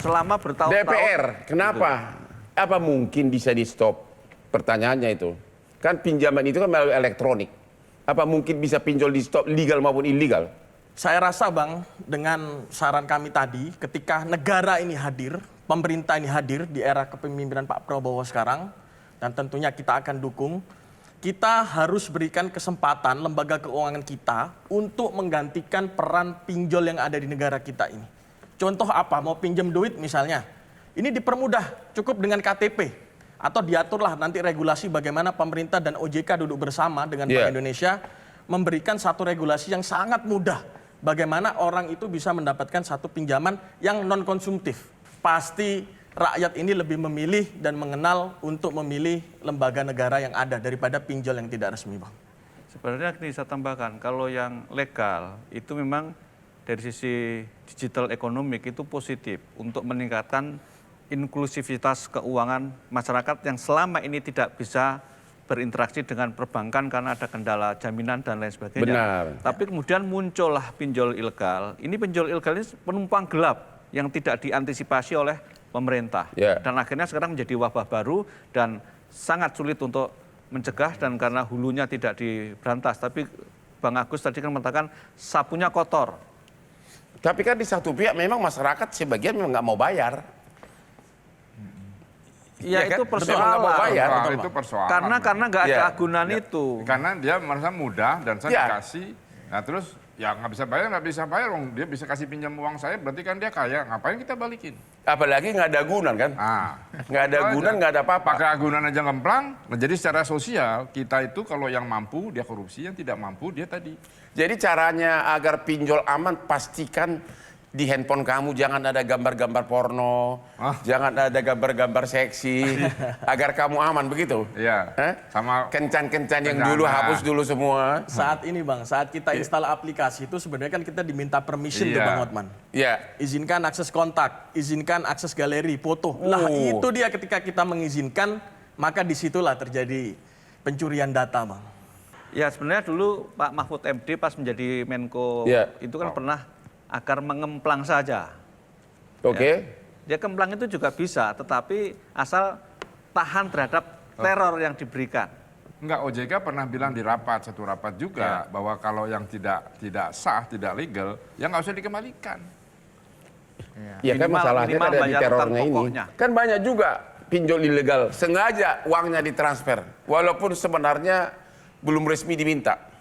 selama bertahun-tahun. DPR, kenapa? Apa mungkin bisa di stop? Pertanyaannya itu. Kan pinjaman itu kan melalui elektronik. Apa mungkin bisa pinjol di stop legal maupun illegal? Saya rasa Bang, dengan saran kami tadi, ketika negara ini hadir, pemerintah ini hadir di era kepemimpinan Pak Prabowo sekarang, dan tentunya kita akan dukung, kita harus berikan kesempatan lembaga keuangan kita untuk menggantikan peran pinjol yang ada di negara kita ini. Contoh apa? Mau pinjam duit misalnya, ini dipermudah, cukup dengan KTP. Atau diaturlah nanti regulasi bagaimana pemerintah dan OJK duduk bersama dengan Bank Indonesia, memberikan satu regulasi yang sangat mudah. Bagaimana orang itu bisa mendapatkan satu pinjaman yang non-konsumtif. Pasti rakyat ini lebih memilih dan mengenal untuk memilih lembaga negara yang ada daripada pinjol yang tidak resmi, Bang. Sebenarnya ini saya tambahkan, kalau yang legal itu memang dari sisi digital ekonomi itu positif untuk meningkatkan inklusivitas keuangan masyarakat yang selama ini tidak bisa berinteraksi dengan perbankan karena ada kendala jaminan dan lain sebagainya. Benar. Tapi kemudian muncullah pinjol ilegal. Ini pinjol ilegal ini penumpang gelap yang tidak diantisipasi oleh pemerintah. Dan akhirnya sekarang menjadi wabah baru dan sangat sulit untuk mencegah dan karena hulunya tidak diberantas. Tapi Bang Agus tadi kan mengatakan sapunya kotor. Tapi kan di satu pihak memang masyarakat sebagian memang nggak mau bayar. Ya, kan? itu persoalan. Itu persoalan. Karena nggak ada agunan itu. Karena dia merasa mudah dan saya dikasih. Nah terus ya nggak bisa bayar. Dia bisa kasih pinjam uang saya, berarti kan dia kaya. Ngapain kita balikin? Apalagi nggak ada agunan kan? Nggak ada agunan, nggak ada apa-apa. Pakai agunan aja ngemplang. Nah, jadi secara sosial kita itu kalau yang mampu dia korupsi, yang tidak mampu dia tadi. Jadi caranya agar pinjol aman, pastikan di handphone kamu jangan ada gambar-gambar porno, jangan ada gambar-gambar seksi, agar kamu aman begitu. Iya. Sama kencan-kencan yang dulu hapus dulu semua. Saat ini Bang, saat kita install aplikasi itu sebenarnya kan kita diminta permission tuh Bang Hotman. Iya. Izinkan akses kontak, izinkan akses galeri, foto. Lah itu dia ketika kita mengizinkan, maka disitulah terjadi pencurian data Bang. Ya sebenarnya dulu Pak Mahfud MD pas menjadi Menko itu kan pernah agar mengemplang saja. Oke. Dia kemplang itu juga bisa, tetapi asal tahan terhadap teror yang diberikan. Enggak, OJK pernah bilang di satu rapat juga, bahwa kalau yang tidak sah, tidak legal, ya nggak usah dikembalikan. Ya kan masalahnya ada di terornya ini. Kan banyak juga pinjol ilegal, sengaja uangnya ditransfer, walaupun sebenarnya belum resmi diminta.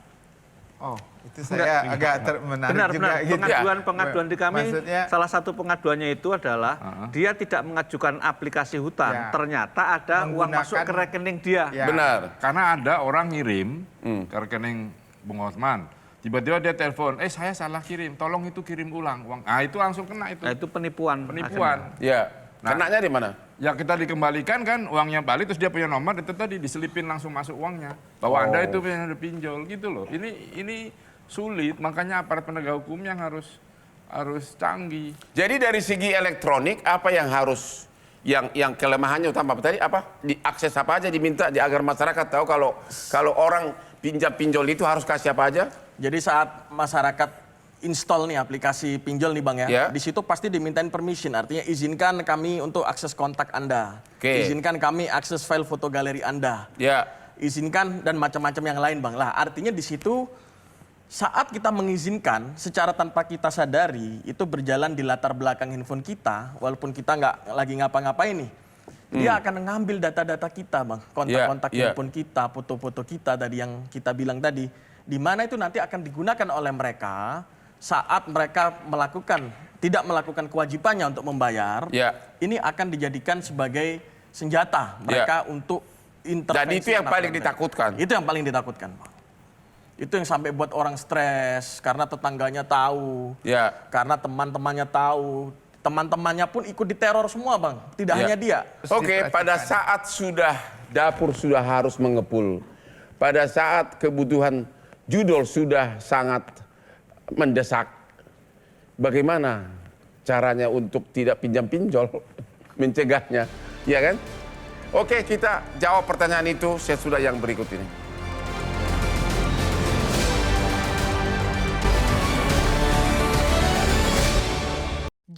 Oh, itu saya agak menarik juga. Pengaduan di kami, salah satu pengaduannya itu adalah dia tidak mengajukan aplikasi hutang, ternyata ada uang masuk ke rekening dia. Benar. Karena ada orang ngirim ke rekening Bung Hotman, tiba-tiba dia telepon, saya salah kirim, tolong itu kirim ulang uang. Ah itu langsung kena itu. Nah, itu penipuan. Ya. Kenanya di mana? Ya kita dikembalikan kan uangnya balik, terus dia punya nomor, itu tadi diselipin langsung masuk uangnya. Bahwa Anda itu punya pinjol gitu loh. Ini sulit, makanya aparat penegak hukum yang harus canggih. Jadi dari segi elektronik apa yang harus yang kelemahannya utama tadi apa? Diakses apa aja diminta agar masyarakat tahu kalau orang pinjol itu harus kasih apa aja? Jadi saat masyarakat install nih aplikasi pinjol nih Bang ya. Di situ pasti dimintain permission, artinya izinkan kami untuk akses kontak Anda. Izinkan kami akses file foto galeri Anda. Izinkan dan macam-macam yang lain Bang. Lah artinya di situ saat kita mengizinkan secara tanpa kita sadari itu berjalan di latar belakang handphone kita, walaupun kita nggak lagi ngapa-ngapain nih. Dia akan mengambil data-data kita Bang, kontak-kontak handphone kita, foto-foto kita tadi yang kita bilang tadi. Di mana itu nanti akan digunakan oleh mereka saat mereka tidak melakukan kewajibannya untuk membayar, ini akan dijadikan sebagai senjata mereka untuk intervensi. Dan itu yang paling ditakutkan. Itu yang paling ditakutkan, Pak. Itu yang sampai buat orang stres karena tetangganya tahu, karena teman-temannya tahu, teman-temannya pun ikut diteror semua, Bang. Tidak hanya dia. Oke, pada saat dapur sudah harus mengepul, pada saat kebutuhan judul sudah sangat mendesak, bagaimana caranya untuk tidak pinjam-pinjol, mencegahnya, ya kan? Oke, kita jawab pertanyaan itu sesudah yang berikut ini.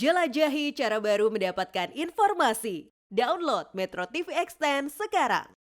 Jelajahi cara baru mendapatkan informasi. Download Metro TV Extend sekarang.